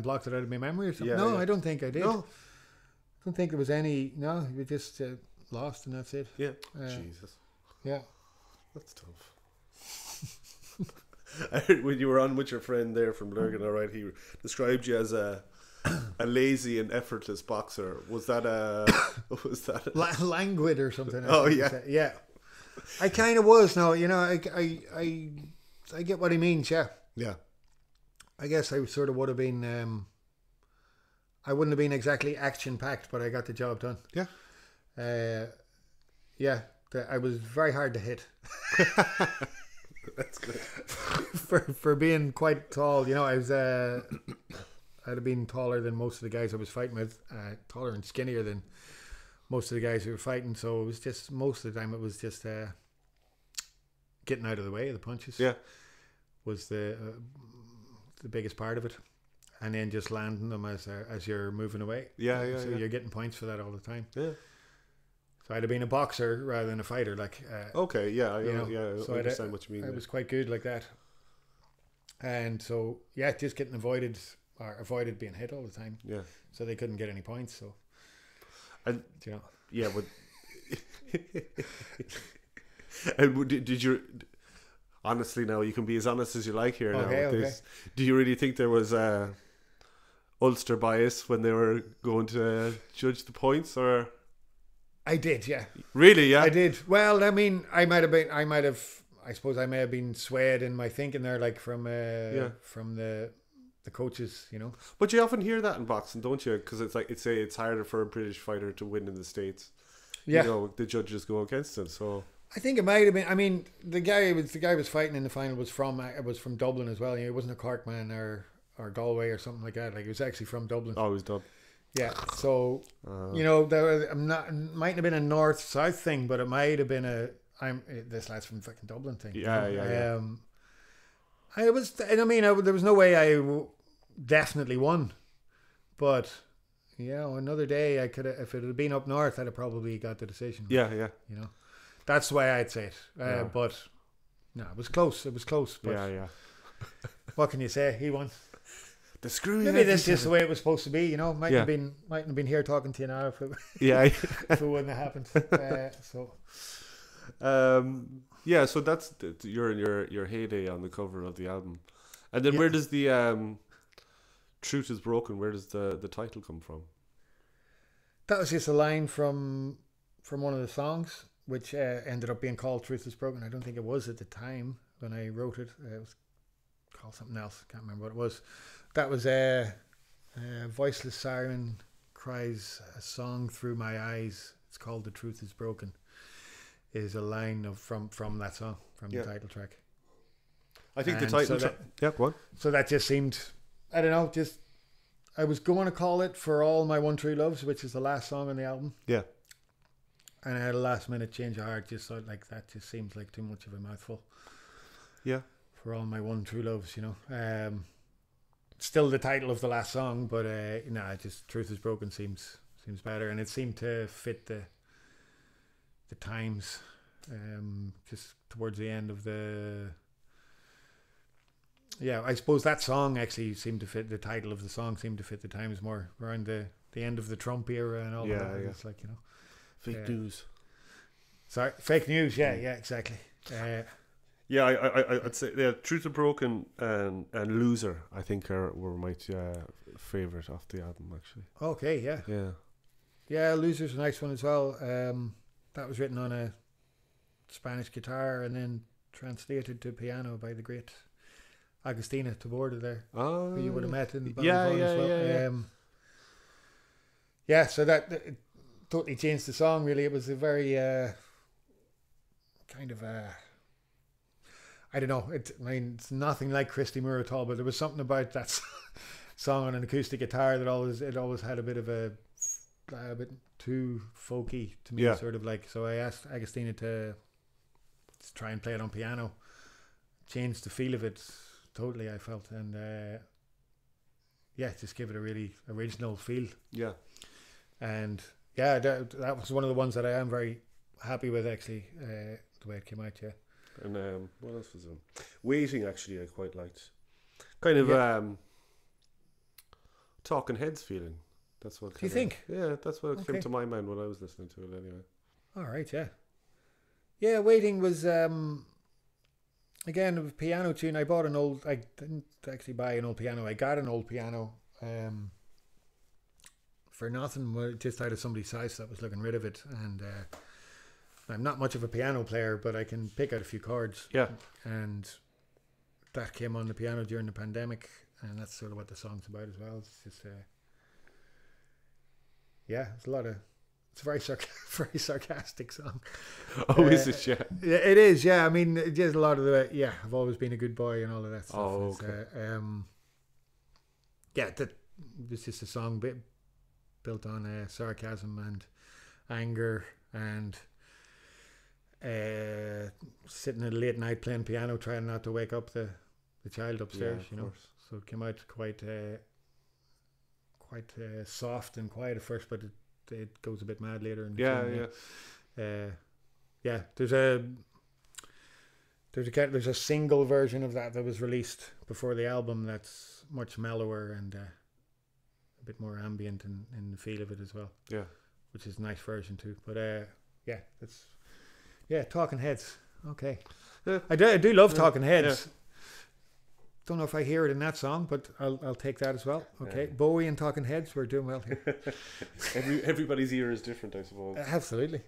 blocked it out of my memory or something. I don't think I did. No. I don't think there was any. No, we just lost and that's it. Yeah. Jesus. Yeah. That's tough. I heard when you were on with your friend there from Lurgan, all right, he described you as a lazy and effortless boxer. Was that languid or something? Oh yeah. Yeah. I kind of was. No, you know, I get what he means. Yeah. Yeah. I guess I sort of would have been. I wouldn't have been exactly action packed, but I got the job done. Yeah. Yeah. I was very hard to hit. That's good. for being quite tall, you know, I'd have been taller than most of the guys I was fighting with, taller and skinnier than most of the guys who were fighting. So it was just, most of the time it was just getting out of the way of the punches. Yeah, was the biggest part of it, and then just landing them as you're moving away. Yeah. So you're getting points for that all the time. Yeah. So I'd have been a boxer rather than a fighter. Like okay, yeah, so I understand what you mean. I was quite good like that, and so just getting avoided being hit all the time. Yeah. So they couldn't get any points. So, and you know, yeah, but and did you? Honestly, now you can be as honest as you like here. Okay. Do you really think there was Ulster bias when they were going to judge the points, or? I did, yeah. Really, yeah? I did. Well, I mean, I suppose I may have been swayed in my thinking there, like from the coaches, you know. But you often hear that in boxing, don't you? Because it's harder for a British fighter to win in the States. Yeah. You know, the judges go against him, so. I think it might have been. I mean, the guy was fighting in the final was from Dublin as well. You know, he wasn't a Cork man or Galway or something like that. Like, he was actually from Dublin. Oh, he was Dublin. Yeah, so you know, mightn't have been a north-south thing, but it might have been this lad's from fucking Dublin thing. Yeah. There was no way I definitely won, but you know, another day I could have, if it had been up north, I'd have probably got the decision. Yeah. You know, that's the way I'd say it. But no, it was close. But yeah. What can you say? He won. The screw. Maybe that's just the way it was supposed to be, you know. Mightn't have been here talking to you now if it, if it wouldn't have happened. Yeah, so that's you're in your heyday on the cover of the album, and then Yeah. where does the "Truth Is Broken"? Where does the title come from? That was just a line from one of the songs, which ended up being called "Truth Is Broken." I don't think it was at the time when I wrote it. It was called something else. Can't remember what it was. That was a voiceless siren cries a song through my eyes. It's called "The Truth Is Broken." Is a line of from that song, from the title track. I think the And title. so Yeah, go on. So that just seemed, I don't know, just I was going to call it "For All My One True Loves," which is the last song on the album. Yeah. And I had a last minute change of heart. Just thought like that just seems like too much of a mouthful. Yeah. For all my one true loves, still the title of the last song, but just "Truth Is Broken" seems better, and it seemed to fit the times. Just towards the end of I suppose that song actually seemed to fit the title of the song. Seemed to fit the times more around the end of the Trump era and all of that. Yeah. It's like Fake news. Sorry, fake news. Yeah, exactly. Yeah, I'd say "Truth Is Broken" and "Loser" I think were my favorite off the album actually. Okay, yeah. "Loser's" a nice one as well. That was written on a Spanish guitar and then translated to piano by the great Agustina Taborda there, who you would have met in the band as well. So that it totally changed the song. Really, it was a very kind of a. I don't know. It's nothing like Christy Moore at all, but there was something about that song on an acoustic guitar that always had a bit of a bit too folky to me, sort of like. So I asked Agustina to try and play it on piano, change the feel of it totally. I felt, and just give it a really original feel. Yeah, and that was one of the ones that I am very happy with actually. The way it came out, And what else was it? "Waiting" actually I quite liked. Kind of Talking Heads feeling. That's what. Do you think? Yeah, that's what came to my mind when I was listening to it. Anyway. All right. Yeah. "Waiting" was again a piano tune. I didn't actually buy an old piano. I got an old piano for nothing, just out of somebody's house that was looking rid of it, and. I'm not much of a piano player, but I can pick out a few chords. Yeah. And that came on the piano during the pandemic, and that's sort of what the song's about as well. It's just, it's a lot of, it's a very very sarcastic song. Oh, is it? Yeah. It is, yeah. I mean, just a lot of I've always been a good boy and all of that stuff. Oh, okay. That was just a song built on sarcasm and anger and sitting at a late night playing piano, trying not to wake up the child upstairs. Course. So it came out quite soft and quiet at first, but it goes a bit mad later. There's a single version of that was released before the album that's much mellower and a bit more ambient in the feel of it as well. Yeah, which is a nice version too. But that's. Yeah, Talking Heads. Okay. Yeah. I do love Talking Heads. Yeah. Don't know if I hear it in that song, but I'll take that as well. Okay. Yeah. Bowie and Talking Heads, we're doing well here. Everybody's ear is different, I suppose. Absolutely.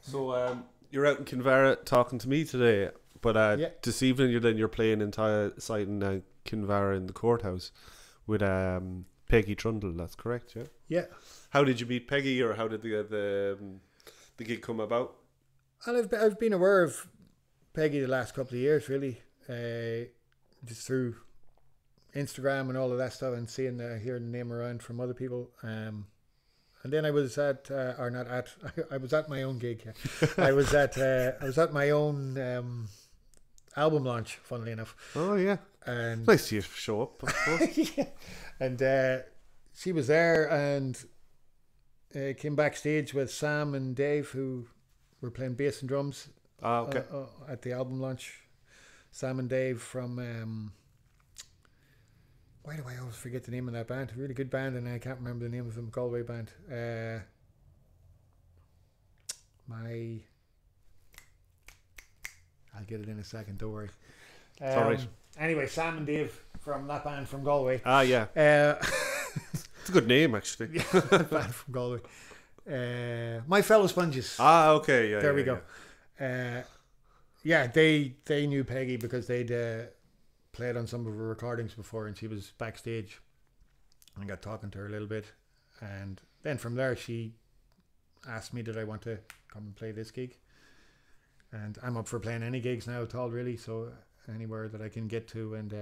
So you're out in Kinvara talking to me today, but this evening you're playing entire site in Kinvara in the courthouse with Peggy Trundle. That's correct, yeah? Yeah. How did you meet Peggy, or how did the gig come about? And I've been aware of Peggy the last couple of years, really, just through Instagram and all of that stuff, and hearing the name around from other people. And then I was I was at my own gig. Yeah. I was at my own album launch, funnily enough. Oh yeah, and nice to show up. Yeah. And she was there and came backstage with Sam and Dave, who were playing bass and drums at the album launch. Sam and Dave from why do I always forget the name of that band? A really good band, and I can't remember the name of them. Galway band. My I'll get it in a second, don't worry. It's all right. Anyway, Sam and Dave from that band from Galway. Ah, yeah. It's a good name, actually. Yeah, that band from Galway. My Fellow Sponges. Ah, okay. Yeah. There we go. Yeah, they knew Peggy because they'd played on some of her recordings before, and she was backstage, and got talking to her a little bit, and then from there she asked me did I want to come and play this gig, and I'm up for playing any gigs now at all, really, so anywhere that I can get to and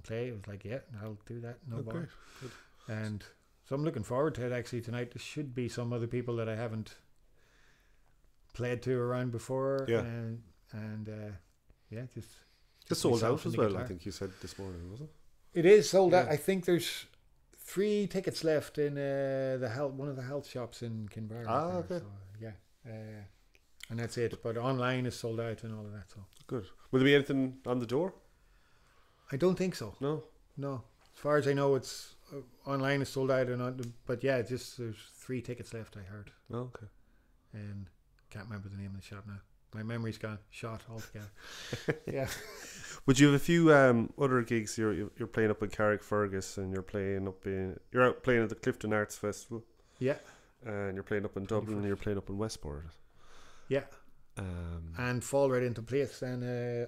play. It was like, yeah, I'll do that, no bother. Good. And so I'm looking forward to it actually tonight. There should be some other people that I haven't played to around before. Yeah. And yeah, just It's sold out myself and as the well, guitar. I think you said this morning, was it? It is sold out. Yeah. I think there's 3 tickets left in one of the health shops in Kinbarra. Ah, okay. So, yeah. And that's it. But online is sold out and all of that. So Good. Will there be anything on the door? I don't think so. No. No. As far as I know, it's online is sold out. But yeah, just there's 3 tickets left, I heard. Oh, okay. And can't remember the name of the shop now. My memory's gone shot altogether. Yeah. Would you have a few other gigs? You're playing up in Carrickfergus, and you're out playing at the Clifton Arts Festival. Yeah. And you're playing up in Dublin, and you're playing up in Westport. Yeah. Um, And fall right into place then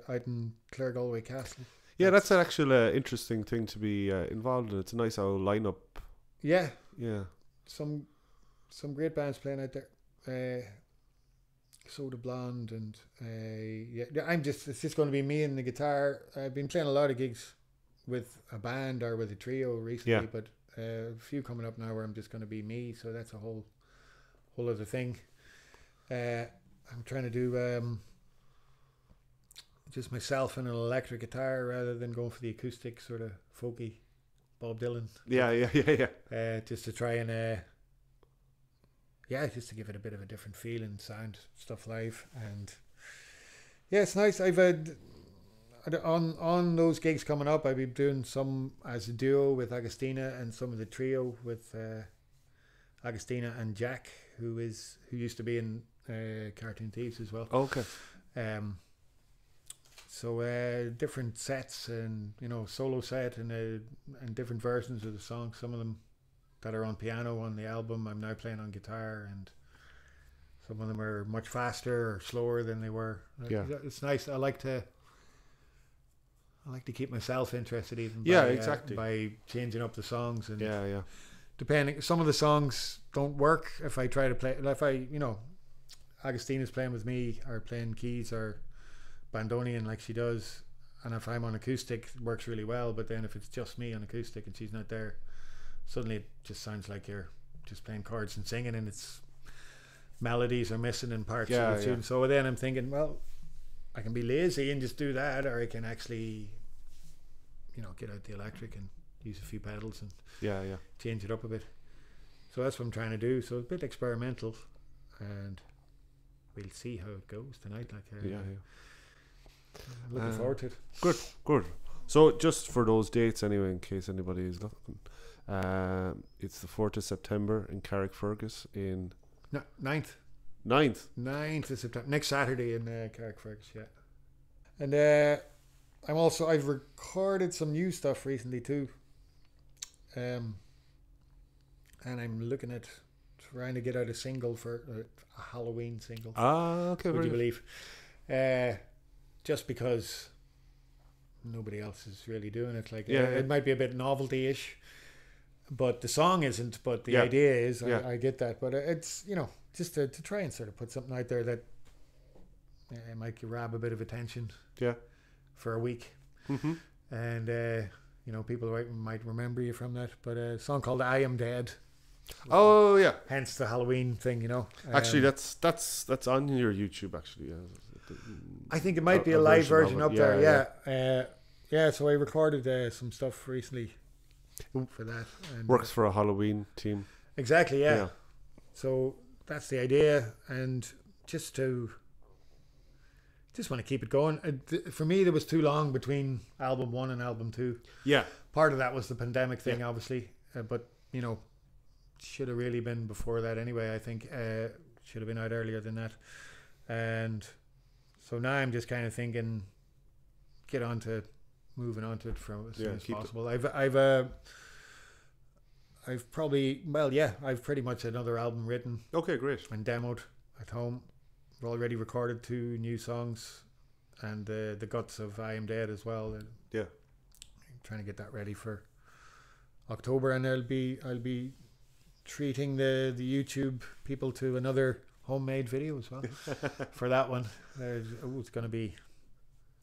out in Galway Castle. yeah, that's an actual interesting thing to be involved in. It's a nice old lineup. Yeah. Yeah. Some great bands playing out there. Soda Blonde and yeah, it's just going to be me and the guitar. I've been playing a lot of gigs with a band or with a trio recently, but a few coming up now where I'm just going to be me, so that's a whole other thing. I'm trying to do just myself and an electric guitar rather than going for the acoustic sort of folky Bob Dylan. Yeah. Just to try and yeah, just to give it a bit of a different feel and sound stuff live. And yeah, it's nice. I've had on those gigs coming up, I'll be doing some as a duo with Agustina and some of the trio with Agustina and Jack, who used to be in Cartoon Thieves as well. Okay. So different sets and solo set and different versions of the songs. Some of them that are on piano on the album I'm now playing on guitar, and some of them are much faster or slower than they were. Yeah, it's nice. I like to keep myself interested even exactly by changing up the songs. And depending, some of the songs don't work if I try to play, if I Agustina's playing with me or playing keys or bandoneon like she does, and if I'm on acoustic it works really well, but then if it's just me on acoustic and she's not there, suddenly it just sounds like you're just playing chords and singing, and it's melodies are missing in parts of the tune. So then I'm thinking, well, I can be lazy and just do that, or I can actually get out the electric and use a few pedals and change it up a bit. So that's what I'm trying to do. So a bit experimental, and we'll see how it goes tonight. I'm looking forward to it. Good. So just for those dates anyway, in case anybody is looking, it's the 4th of September in Carrickfergus in 9th of September, next Saturday in Carrickfergus. Yeah. And I've recorded some new stuff recently too, and I'm looking at trying to get out a single for a Halloween single. Okay. Would you believe? Just because nobody else is really doing it. It might be a bit novelty-ish, but the song isn't. But the idea is. I get that, but it's just to try and sort of put something out there that might grab a bit of attention. Yeah. For a week, and people might remember you from that. But a song called "I Am Dead." Oh yeah. Hence the Halloween thing, Actually, that's on your YouTube. Actually, yeah. I think it might be a live version up there. Yeah. So I recorded some stuff recently for that. And, works for a Halloween team. Exactly. Yeah. So that's the idea, and just want to keep it going. For me, there was too long between album 1 and album 2. Yeah. Part of that was the pandemic thing, obviously, but should have really been before that anyway. I think should have been out earlier than that, and So now I'm just kind of thinking, moving on to it from as soon as possible. I've pretty much another album written. Okay, great. And demoed at home. We've already recorded 2 new songs, and the guts of I Am Dead as well. Yeah. I'm trying to get that ready for October, and I'll be treating the YouTube people to another homemade video as well for that one. It's going to be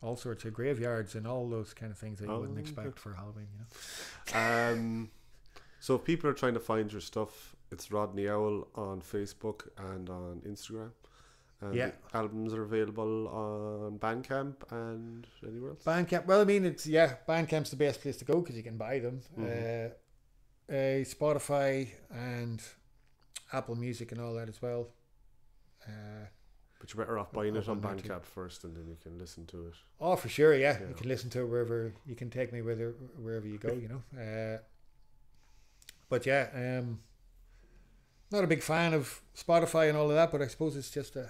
all sorts of graveyards and all those kind of things that you wouldn't expect for Halloween. So if people are trying to find your stuff, it's Rodney Owl on Facebook and on Instagram. And the albums are available on Bandcamp and anywhere else? Bandcamp, well, I mean, Bandcamp's the best place to go because you can buy them. Spotify and Apple Music and all that as well. But you're better off buying it on Bandcamp first, and then you can listen to it. Oh, for sure, yeah. You can listen to it wherever you can take me wherever you go, But not a big fan of Spotify and all of that, but I suppose it's just the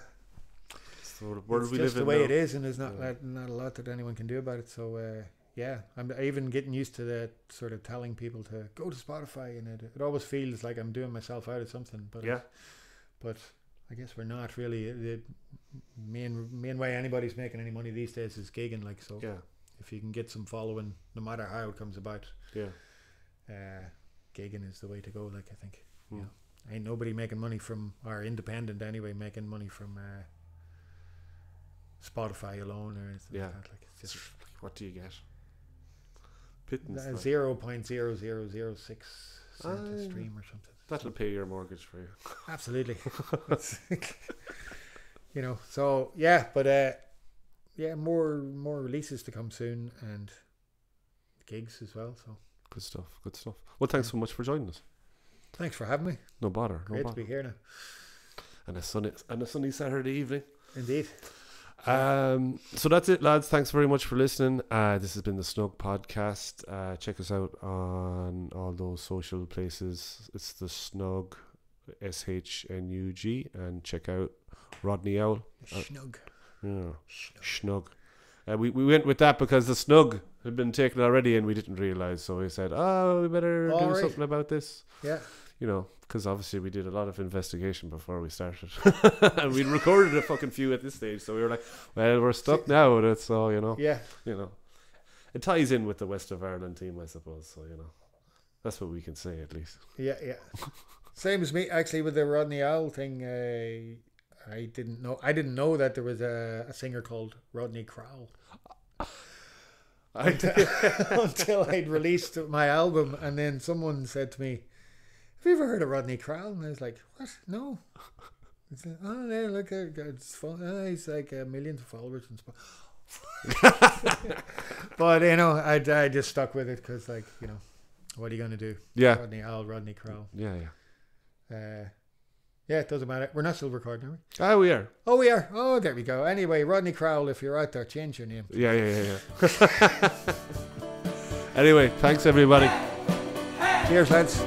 way it is, and there's not a lot that anyone can do about it. So I'm even getting used to that sort of telling people to go to Spotify, and it always feels like I'm doing myself out of something. But but I guess we're not really. The main way anybody's making any money these days is gigging, like, so. Yeah. If you can get some following, no matter how it comes about. Yeah. Gigging is the way to go, like, I think. Ain't nobody making money from, or independent anyway, making money from Spotify alone or anything like that. Like, it's just, what do you get? Pittance. 0.0006 cent a stream or something. That'll pay your mortgage for you. Absolutely. So but more releases to come soon, and gigs as well. So good stuff. Well, thanks so much for joining us. Thanks for having me. No bother. Great to be here now. And a sunny Saturday evening. Indeed. So that's it, lads. Thanks very much for listening. This has been the Shnug podcast. Check us out on all those social places. It's the Shnug, SHNUG, and check out Rodney Owl. Shnug. Shnug. We went with that because the Snug had been taken already, and we didn't realise. So we said, we better do something about this. Yeah. Because obviously we did a lot of investigation before we started. And we'd recorded a fucking few at this stage. So we were like, well, we're stuck now with it. So, Yeah. It ties in with the West of Ireland team, I suppose. So, that's what we can say at least. Yeah. Same as me, actually, with the Rodney Owl thing. I didn't know that there was a singer called Rodney Crowell until I'd released my album, and then someone said to me, "Have you ever heard of Rodney Crowell?" And I was like, "What? No." It's like, "Oh, yeah, look, it's fun. He's like millions of followers and stuff." But I just stuck with it because, like, what are you gonna do? Yeah. Rodney Owl, Rodney Crowell. Yeah. Yeah, it doesn't matter. We're not still recording, are we? We are. Oh, we are. Oh, there we go. Anyway, Rodney Crowell, if you're out there, change your name. Yeah. Anyway, thanks everybody. Cheers, lads.